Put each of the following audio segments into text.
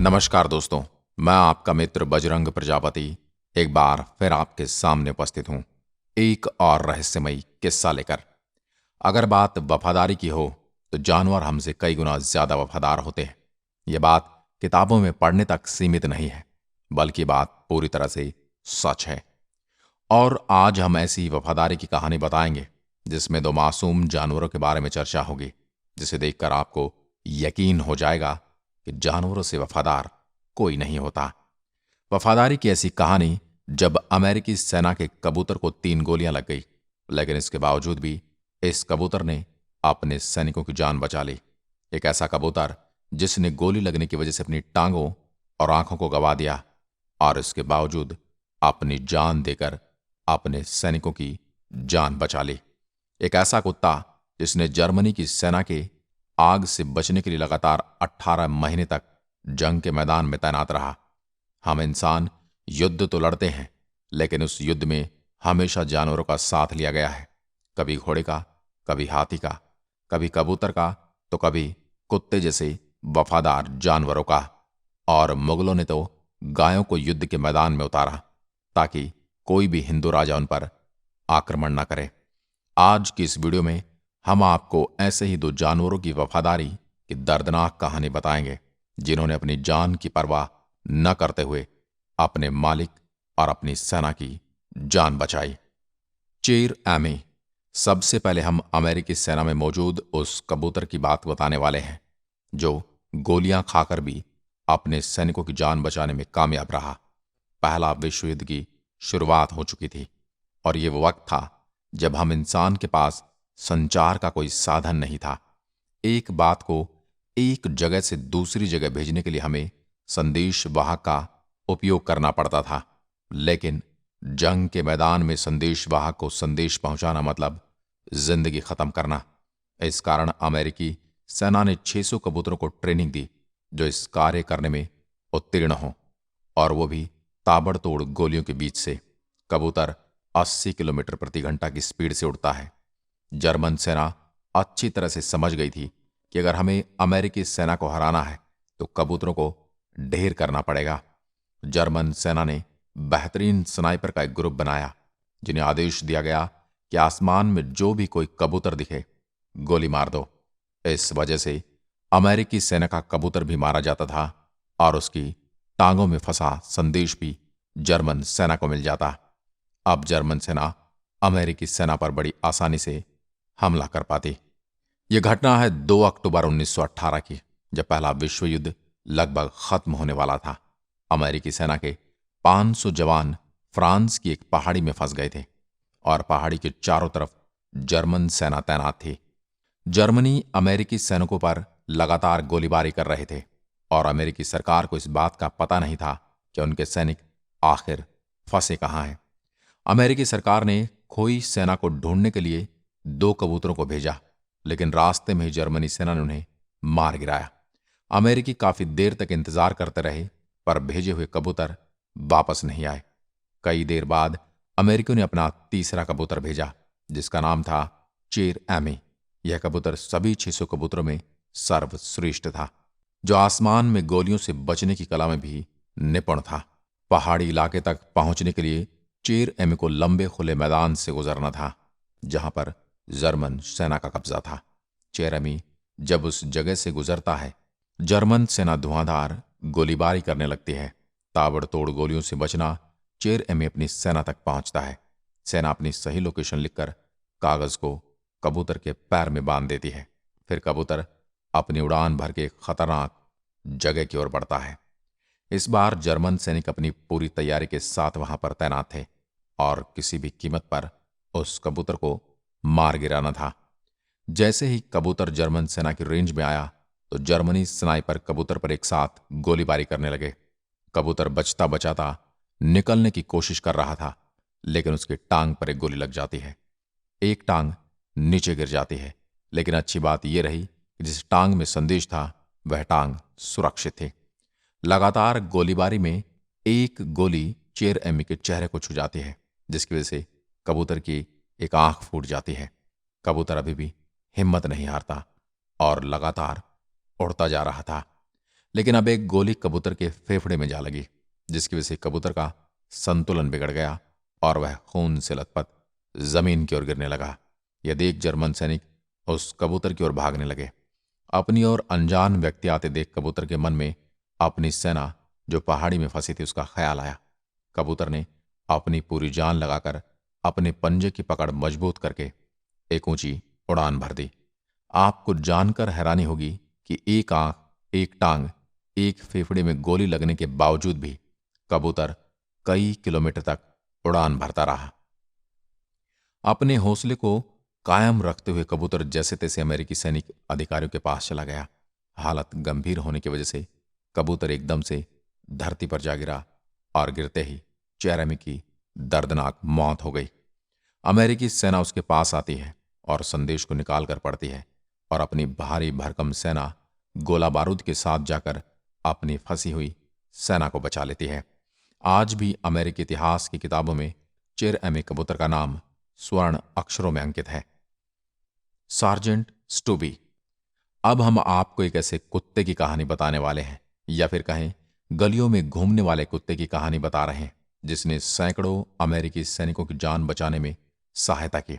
नमस्कार दोस्तों। मैं आपका मित्र बजरंग प्रजापति एक बार फिर आपके सामने उपस्थित हूं एक और रहस्यमयी किस्सा लेकर। अगर बात वफादारी की हो तो जानवर हमसे कई गुना ज्यादा वफादार होते हैं। यह बात किताबों में पढ़ने तक सीमित नहीं है, बल्कि बात पूरी तरह से सच है। और आज हम ऐसी वफादारी की कहानी बताएंगे जिसमें दो मासूम जानवरों के बारे में चर्चा होगी, जिसे देखकर आपको यकीन हो जाएगा कि जानवरों से वफादार कोई नहीं होता। वफादारी की ऐसी कहानी जब अमेरिकी सेना के कबूतर को 3 गोलियां लग गई, लेकिन इसके बावजूद भी इस कबूतर ने अपने सैनिकों की जान बचा ली। एक ऐसा कबूतर जिसने गोली लगने की वजह से अपनी टांगों और आंखों को गंवा दिया, और इसके बावजूद अपनी जान देकर अपने सैनिकों की जान बचा ली। एक ऐसा कुत्ता जिसने जर्मनी की सेना के आग से बचने के लिए लगातार 18 महीने तक जंग के मैदान में तैनात रहा। हम इंसान युद्ध तो लड़ते हैं, लेकिन उस युद्ध में हमेशा जानवरों का साथ लिया गया है। कभी घोड़े का, कभी हाथी का, कभी कबूतर का, तो कभी कुत्ते जैसे वफादार जानवरों का। और मुगलों ने तो गायों को युद्ध के मैदान में उतारा ताकि कोई भी हिंदू राजा उन पर आक्रमण न करे। आज की इस वीडियो में हम आपको ऐसे ही 2 जानवरों की वफादारी की दर्दनाक कहानी बताएंगे, जिन्होंने अपनी जान की परवाह न करते हुए अपने मालिक और अपनी सेना की जान बचाई। Cher Ami. सबसे पहले हम अमेरिकी सेना में मौजूद उस कबूतर की बात बताने वाले हैं जो गोलियां खाकर भी अपने सैनिकों की जान बचाने में कामयाब रहा। पहला विश्व युद्ध की शुरुआत हो चुकी थी, और यह वो वक्त था जब हम इंसान के पास संचार का कोई साधन नहीं था। एक बात को एक जगह से दूसरी जगह भेजने के लिए हमें संदेश वाहक का उपयोग करना पड़ता था, लेकिन जंग के मैदान में संदेश वाहक को संदेश पहुंचाना मतलब जिंदगी खत्म करना। इस कारण अमेरिकी सेना ने 600 कबूतरों को ट्रेनिंग दी जो इस कार्य करने में उत्तीर्ण हों, और वो भी ताबड़तोड़ गोलियों के बीच से। कबूतर 80 किलोमीटर प्रति घंटा की स्पीड से उड़ता है। जर्मन सेना अच्छी तरह से समझ गई थी कि अगर हमें अमेरिकी सेना को हराना है तो कबूतरों को ढेर करना पड़ेगा। जर्मन सेना ने बेहतरीन स्नाइपर का एक ग्रुप बनाया, जिन्हें आदेश दिया गया कि आसमान में जो भी कोई कबूतर दिखे गोली मार दो। इस वजह से अमेरिकी सेना का कबूतर भी मारा जाता था, और उसकी टांगों में फंसा संदेश भी जर्मन सेना को मिल जाता। अब जर्मन सेना अमेरिकी सेना पर बड़ी आसानी से हमला कर पाती। यह घटना है 2 अक्टूबर 1918 की, जब पहला विश्व युद्ध लगभग खत्म होने वाला था। अमेरिकी सेना के 500 जवान फ्रांस की एक पहाड़ी में फंस गए थे, और पहाड़ी के चारों तरफ जर्मन सेना तैनात थी। जर्मनी अमेरिकी सैनिकों पर लगातार गोलीबारी कर रहे थे, और अमेरिकी सरकार को इस बात का पता नहीं था कि उनके सैनिक आखिर फंसे कहां हैं। अमेरिकी सरकार ने खोई सेना को ढूंढने के लिए 2 कबूतरों को भेजा, लेकिन रास्ते में ही जर्मनी सेना ने उन्हें मार गिराया। अमेरिकी काफी देर तक इंतजार करते रहे, पर भेजे हुए कबूतर वापस नहीं आए। कई देर बाद अमेरिकियों ने अपना तीसरा कबूतर भेजा, जिसका नाम था चेर एमी। यह कबूतर सभी 600 कबूतरों में सर्वश्रेष्ठ था, जो आसमान में गोलियों से बचने की कला में भी निपुण था। पहाड़ी इलाके तक पहुंचने के लिए चेर एमी को लंबे खुले मैदान से गुजरना था, जहां पर जर्मन सेना का कब्जा था। चेर एमी जब उस जगह से गुजरता है, जर्मन सेना धुआंधार गोलीबारी करने लगती है। ताबड़तोड़ गोलियों से बचना चेर एमी अपनी सेना तक पहुंचता है। सेना अपनी सही लोकेशन लिखकर कागज को कबूतर के पैर में बांध देती है। फिर कबूतर अपनी उड़ान भर के एक खतरनाक जगह की ओर बढ़ता है। इस बार जर्मन सैनिक अपनी पूरी तैयारी के साथ वहां पर तैनात थे, और किसी भी कीमत पर उस कबूतर को मार गिराना था। जैसे ही कबूतर जर्मन सेना की रेंज में आया तो जर्मनी स्नाइपर कबूतर पर एक साथ गोलीबारी करने लगे। कबूतर बचता बचाता निकलने की कोशिश कर रहा था, लेकिन उसकी टांग पर एक गोली लग जाती है। एक टांग नीचे गिर जाती है, लेकिन अच्छी बात यह रही कि जिस टांग में संदेश था वह टांग सुरक्षित थी। लगातार गोलीबारी में एक गोली चेर एमी के चेहरे को छू जाती है, जिसकी वजह से कबूतर की एक आंख फूट जाती है। कबूतर अभी भी हिम्मत नहीं हारता और लगातार उड़ता जा रहा था। लेकिन अब एक गोली कबूतर के फेफड़े में जा लगी, जिसकी वजह से कबूतर का संतुलन बिगड़ गया और वह खून से लथपथ जमीन की ओर गिरने लगा। यह देख जर्मन सैनिक उस कबूतर की ओर भागने लगे। अपनी ओर अनजान व्यक्ति आते देख कबूतर के मन में अपनी सेना जो पहाड़ी में फंसी थी उसका ख्याल आया। कबूतर ने अपनी पूरी जान लगाकर अपने पंजे की पकड़ मजबूत करके एक ऊंची उड़ान भर दी। आपको जानकर हैरानी होगी कि एक आंख, एक टांग, एक फेफड़े में गोली लगने के बावजूद भी कबूतर कई किलोमीटर तक उड़ान भरता रहा। अपने हौसले को कायम रखते हुए कबूतर जैसे तैसे अमेरिकी सैनिक अधिकारियों के पास चला गया। हालत गंभीर होने की वजह से कबूतर एकदम से धरती पर जा गिरा और गिरते ही चेरेमी की दर्दनाक मौत हो गई। अमेरिकी सेना उसके पास आती है और संदेश को निकाल कर पड़ती है और अपनी भारी भरकम सेना गोला बारूद के साथ जाकर अपनी फंसी हुई सेना को बचा लेती है। आज भी अमेरिकी इतिहास की किताबों में चेरेमी कबूतर का नाम स्वर्ण अक्षरों में अंकित है। सार्जेंट स्टूबी। अब हम आपको एक ऐसे कुत्ते की कहानी बताने वाले हैं, या फिर कहें गलियों में घूमने वाले कुत्ते की कहानी बता रहे हैं, जिसने सैकड़ों अमेरिकी सैनिकों की जान बचाने में सहायता की।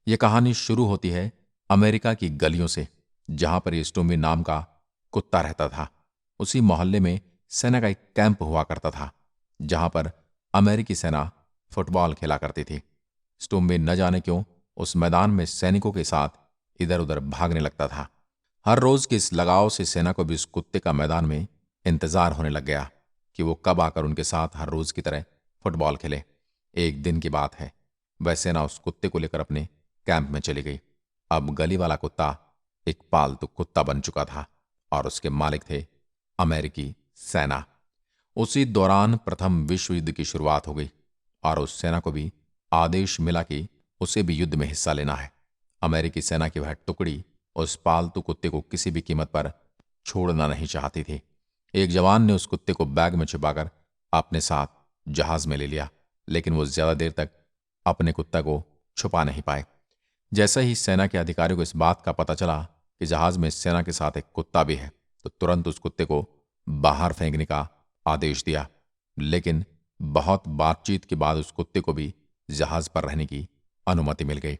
यह कहानी शुरू होती है अमेरिका की गलियों से, जहां पर स्टूबी नाम का कुत्ता रहता था। उसी मोहल्ले में सेना का एक कैंप हुआ करता था, जहां पर अमेरिकी सेना फुटबॉल खेला करती थी। स्टूबी न जाने क्यों उस मैदान में सैनिकों के साथ इधर उधर भागने लगता था। हर रोज के इस लगाव से सेना को भी उस कुत्ते का मैदान में इंतजार होने लग गया कि वो कब आकर उनके साथ हर रोज की तरह फुटबॉल खेले। एक दिन की बात है, वह सेना उस कुत्ते को लेकर अपने कैंप में चली गई। अब गली वाला कुत्ता एक पालतू कुत्ता बन चुका था और उसके मालिक थे अमेरिकी सेना। उसी दौरान प्रथम विश्व युद्ध की शुरुआत हो गई और उस सेना को भी आदेश मिला कि उसे भी युद्ध में हिस्सा लेना है। अमेरिकी सेना की वह टुकड़ी उस पालतू कुत्ते को किसी भी कीमत पर छोड़ना नहीं चाहती थी। एक जवान ने उस कुत्ते को बैग में छुपाकर अपने साथ जहाज में ले लिया, लेकिन वो ज्यादा देर तक अपने कुत्ते को छुपा नहीं पाए। जैसे ही सेना के अधिकारियों को इस बात का पता चला कि जहाज में सेना के साथ एक कुत्ता भी है, तो तुरंत उस कुत्ते को बाहर फेंकने का आदेश दिया। लेकिन बहुत बातचीत के बाद उस कुत्ते को भी जहाज पर रहने की अनुमति मिल गई।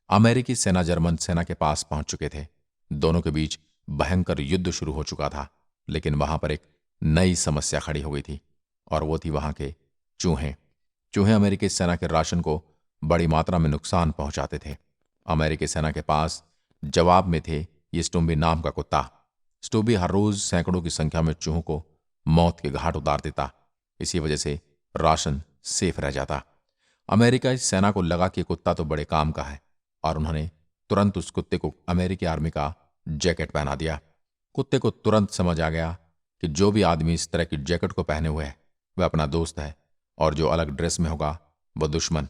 अमेरिकी सेना जर्मन सेना के पास पहुंच चुके थे। दोनों के बीच भयंकर युद्ध शुरू हो चुका था, लेकिन वहां पर एक नई समस्या खड़ी हो गई थी और वो थी वहां के चूहे। चूहे अमेरिकी सेना के राशन को बड़ी मात्रा में नुकसान पहुंचाते थे। अमेरिकी सेना के पास जवाब में थे ये स्टूबी नाम का कुत्ता। स्टूबी हर रोज सैकड़ों की संख्या में चूहों को मौत के घाट उतार देता। इसी वजह से राशन सेफ रह जाता। अमेरिका सेना को लगा कि कुत्ता तो बड़े काम का है और उन्होंने तुरंत उस कुत्ते को अमेरिकी आर्मी का जैकेट पहना दिया। कुत्ते को तुरंत समझ आ गया कि जो भी आदमी इस तरह की जैकेट को पहने हुए है वह अपना दोस्त है और जो अलग ड्रेस में होगा वह दुश्मन।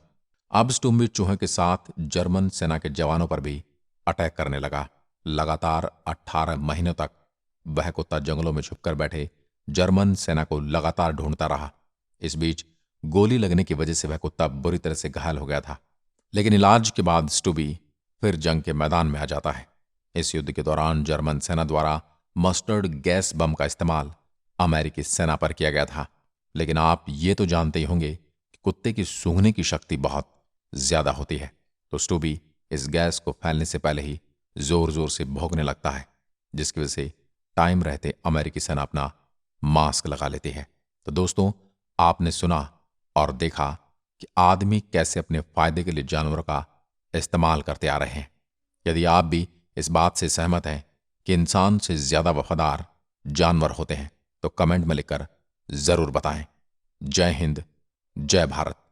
अब स्टूबी चूहे के साथ जर्मन सेना के जवानों पर भी अटैक करने लगा। लगातार 18 महीनों तक वह कुत्ता जंगलों में छुपकर बैठे जर्मन सेना को लगातार ढूंढता रहा। इस बीच गोली लगने की वजह से वह कुत्ता बुरी तरह से घायल हो गया था, लेकिन इलाज के बाद स्टूबी फिर जंग के मैदान में आ जाता है। इस युद्ध के दौरान जर्मन सेना द्वारा मस्टर्ड गैस बम का इस्तेमाल अमेरिकी सेना पर किया गया था। लेकिन आप ये तो जानते ही होंगे कि कुत्ते की सूंघने की शक्ति बहुत ज्यादा होती है, तो स्टूबी इस गैस को फैलने से पहले ही जोर जोर से भौंकने लगता है, जिसकी वजह से टाइम रहते अमेरिकी सेना अपना मास्क लगा लेती है। तो दोस्तों, आपने सुना और देखा कि आदमी कैसे अपने फायदे के लिए जानवरों का इस्तेमाल करते आ रहे हैं। यदि आप भी इस बात से सहमत हैं कि इंसान से ज्यादा वफादार जानवर होते हैं, तो कमेंट में लिखकर जरूर बताएं। जय हिंद, जय भारत।